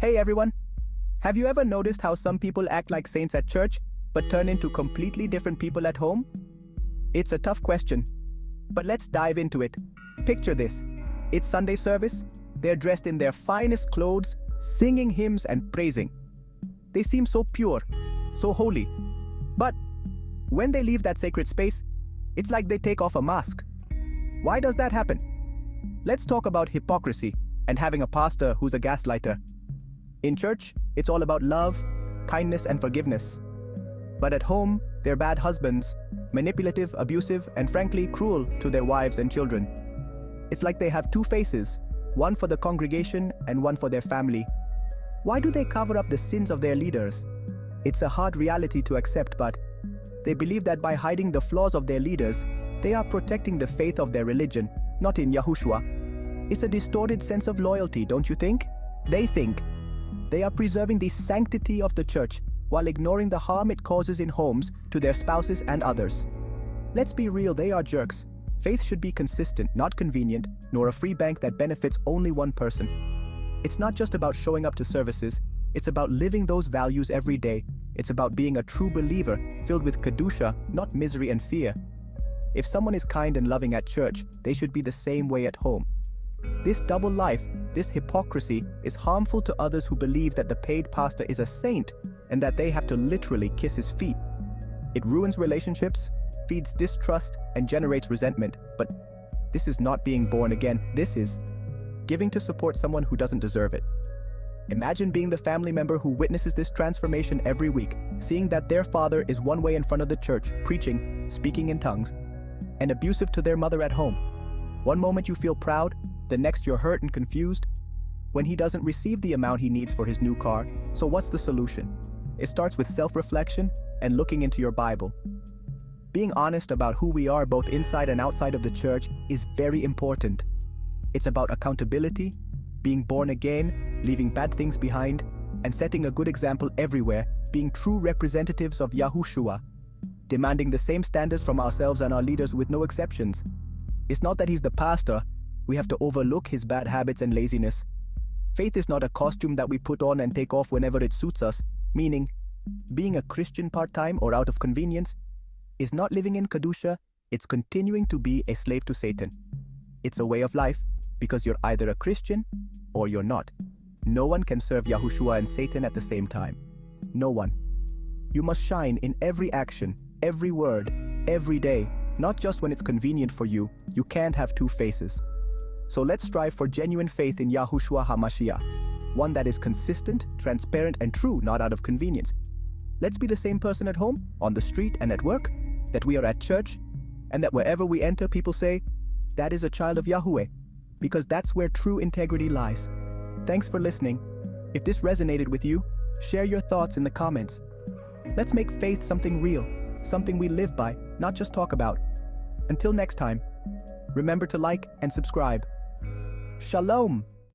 Hey everyone! Have you ever noticed how some people act like saints at church, but turn into completely different people at home? It's a tough question, but let's dive into it. Picture this. It's Sunday service. They're dressed in their finest clothes, singing hymns and praising. They seem so pure, so holy. But when they leave that sacred space, it's like they take off a mask. Why does that happen? Let's talk about hypocrisy and having a pastor who's a gaslighter. In church, it's all about love, kindness, and forgiveness. But at home, they're bad husbands, manipulative, abusive, and frankly cruel to their wives and children. It's like they have two faces, one for the congregation and one for their family. Why do they cover up the sins of their leaders? It's a hard reality to accept, but they believe that by hiding the flaws of their leaders, they are protecting the faith of their religion, not in Yahushua. It's a distorted sense of loyalty, don't you think? They think they are preserving the sanctity of the church while ignoring the harm it causes in homes to their spouses and others. Let's be real, they are jerks. Faith should be consistent, not convenient, nor a free bank that benefits only one person. It's not just about showing up to services, it's about living those values every day. It's about being a true believer, filled with kedusha, not misery and fear. If someone is kind and loving at church, they should be the same way at home. This double life, this hypocrisy, is harmful to others who believe that the paid pastor is a saint and that they have to literally kiss his feet. It ruins relationships, feeds distrust, and generates resentment. But this is not being born again. This is giving to support someone who doesn't deserve it. Imagine being the family member who witnesses this transformation every week, seeing that their father is one way in front of the church, preaching, speaking in tongues, and abusive to their mother at home. One moment you feel proud, the next you're hurt and confused when he doesn't receive the amount he needs for his new car. So what's the solution? It starts with self-reflection and looking into your Bible. Being honest about who we are both inside and outside of the church is very important. It's about accountability, being born again, leaving bad things behind, and setting a good example everywhere, being true representatives of Yahushua, demanding the same standards from ourselves and our leaders with no exceptions. It's not that he's the pastor, we have to overlook his bad habits and laziness. Faith is not a costume that we put on and take off whenever it suits us, meaning being a Christian part-time or out of convenience is not living in Kedusha, it's continuing to be a slave to Satan. It's a way of life because you're either a Christian or you're not. No one can serve Yahushua and Satan at the same time. No one. You must shine in every action, every word, every day, not just when it's convenient for you. You can't have two faces. So let's strive for genuine faith in Yahushua HaMashiach, one that is consistent, transparent, and true, not out of convenience. Let's be the same person at home, on the street, and at work, that we are at church, and that wherever we enter, people say, that is a child of Yahweh, because that's where true integrity lies. Thanks for listening. If this resonated with you, share your thoughts in the comments. Let's make faith something real, something we live by, not just talk about. Until next time, remember to like and subscribe. Shalom!